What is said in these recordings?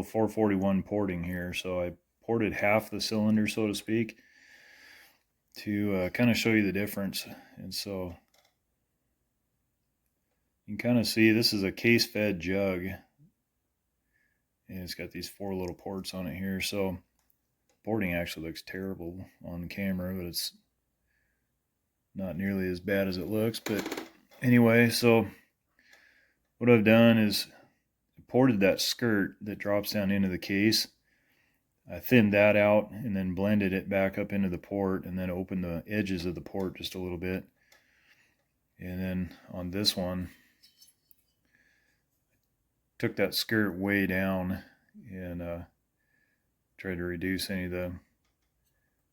441 porting here. So I ported half the cylinder, so to speak, to kind of show you the difference. And so you can kind of see this is a case fed jug, and it's got these 4 little ports on it here. So porting actually looks terrible on camera, but it's not nearly as bad as it looks. But anyway, so what I've done is ported that skirt that drops down into the case. I thinned that out and then blended it back up into the port, and then opened the edges of the port just a little bit. And then on this one, took that skirt way down and tried to reduce any of the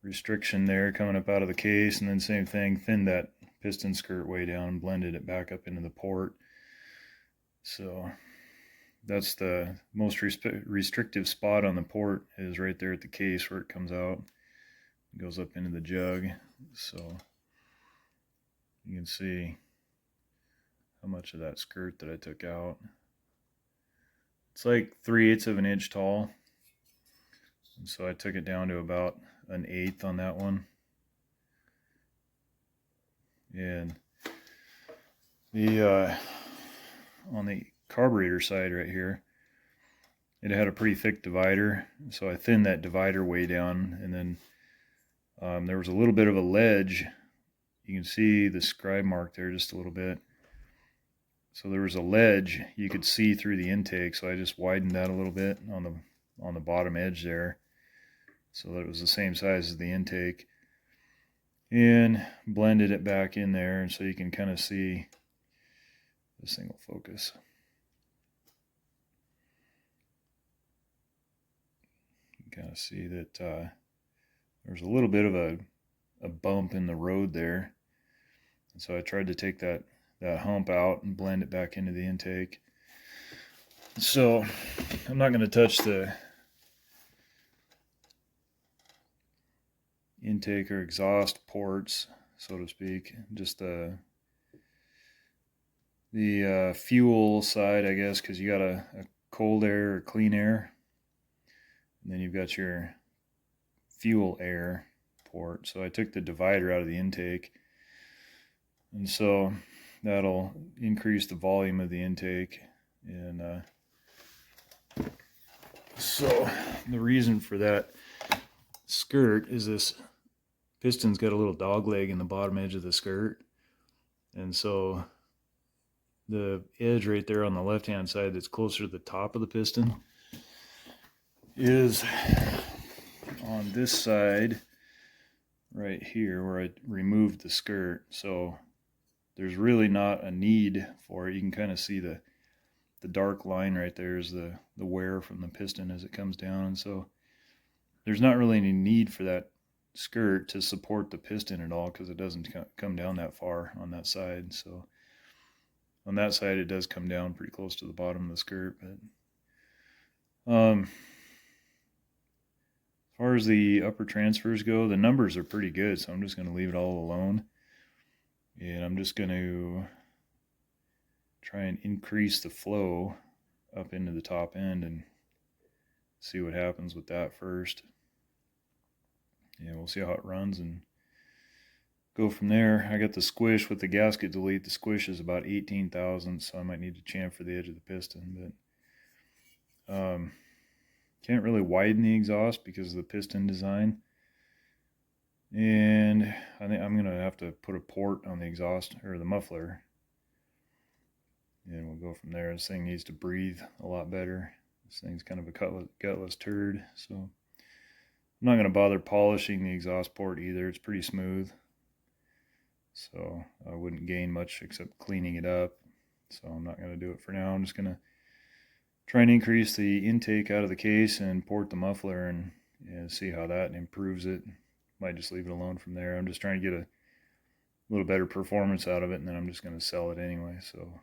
restriction there coming up out of the case. And then same thing, thinned that piston skirt way down and blended it back up into the port. So that's the most restrictive spot on the port, is right there at the case where it comes out. It goes up into the jug. So you can see how much of that skirt that I took out. It's like 3/8 of an inch tall. And so I took it down to about 1/8 on that one. And the on the carburetor side right here, it had a pretty thick divider, so I thinned that divider way down. And then there was a little bit of a ledge. You can see the scribe mark there just a little bit. So there was a ledge you could see through the intake, so I just widened that a little bit on the bottom edge there, so that it was the same size as the intake, and blended it back in there. And so you can kind of see, this thing will focus. You can kind of see that there's a little bit of a bump in the road there. And so I tried to take that hump out and blend it back into the intake. So I'm not going to touch the intake or exhaust ports, so to speak, just the fuel side, I guess, because you got a cold air or clean air, and then you've got your fuel air port. So I took the divider out of the intake, and so that'll increase the volume of the intake. And so the reason for that skirt is this piston's got a little dog leg in the bottom edge of the skirt, and so the edge right there on the left hand side that's closer to the top of the piston is on this side right here where I removed the skirt. So there's really not a need for it. You can kind of see the dark line right there is the wear from the piston as it comes down. And so there's not really any need for that skirt to support the piston at all, because it doesn't come down that far on that side. So on that side it does come down pretty close to the bottom of the skirt. But as far as the upper transfers go, the numbers are pretty good, so I'm just going to leave it all alone. And I'm just going to try and increase the flow up into the top end and see what happens with that first. And we'll see how it runs and go from there. I got the squish with the gasket delete. The squish is about 18 thousandths, so I might need to chamfer the edge of the piston. But can't really widen the exhaust because of the piston design. And I think I'm going to have to put a port on the exhaust, or the muffler. And we'll go from there. This thing needs to breathe a lot better. This thing's kind of a gutless turd. So I'm not going to bother polishing the exhaust port either. It's pretty smooth. So I wouldn't gain much except cleaning it up. So I'm not going to do it for now. I'm just going to try and increase the intake out of the case and port the muffler and see how that improves it. Might just leave it alone from there. I'm just trying to get a little better performance out of it, and then I'm just going to sell it anyway. So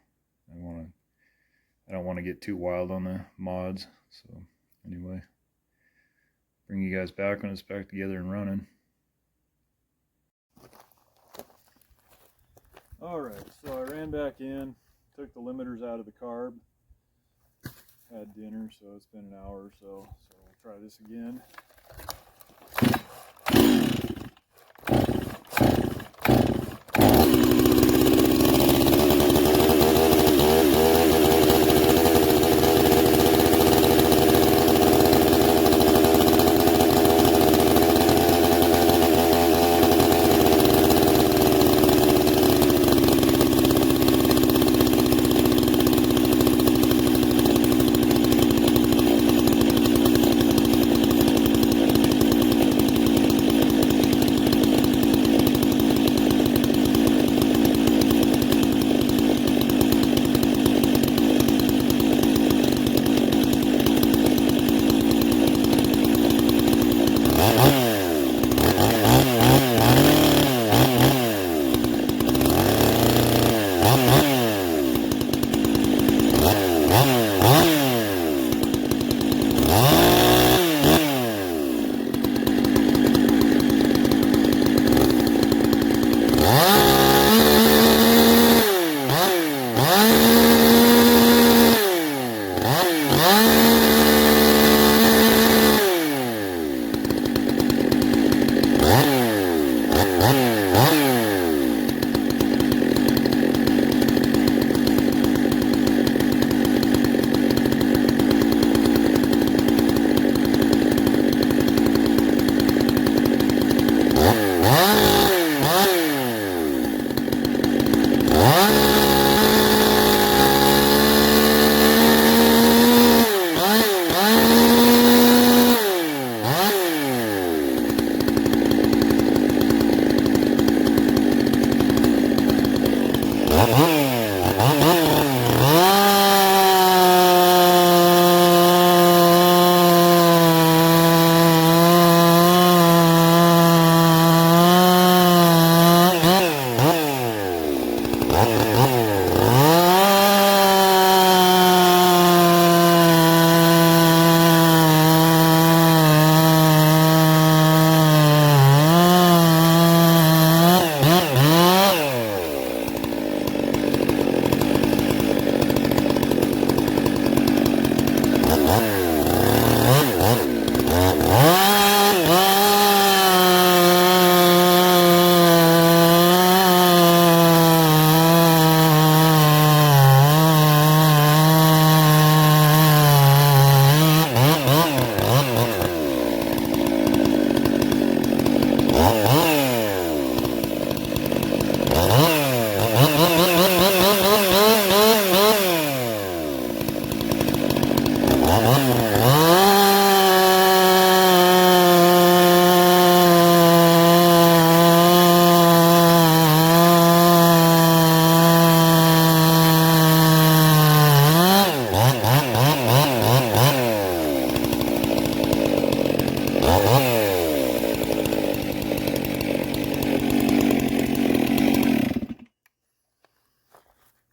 I don't want to get too wild on the mods. So anyway, bring you guys back when it's back together and running. Alright, so I ran back in, took the limiters out of the carb, had dinner, so it's been an hour or so. So we'll try this again.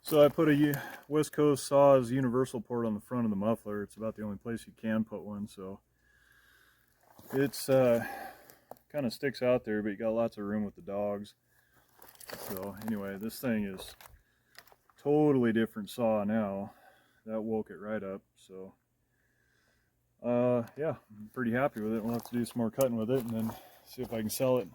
So I put a West Coadt Saws universal port on the front of the muffler. It's about the only place you can put one, so it's kind of sticks out there, but you got lots of room with the dogs. So anyway, this thing is totally different saw now. That woke it right up. So yeah, I'm pretty happy with it. We'll have to do some more cutting with it and then see if I can sell it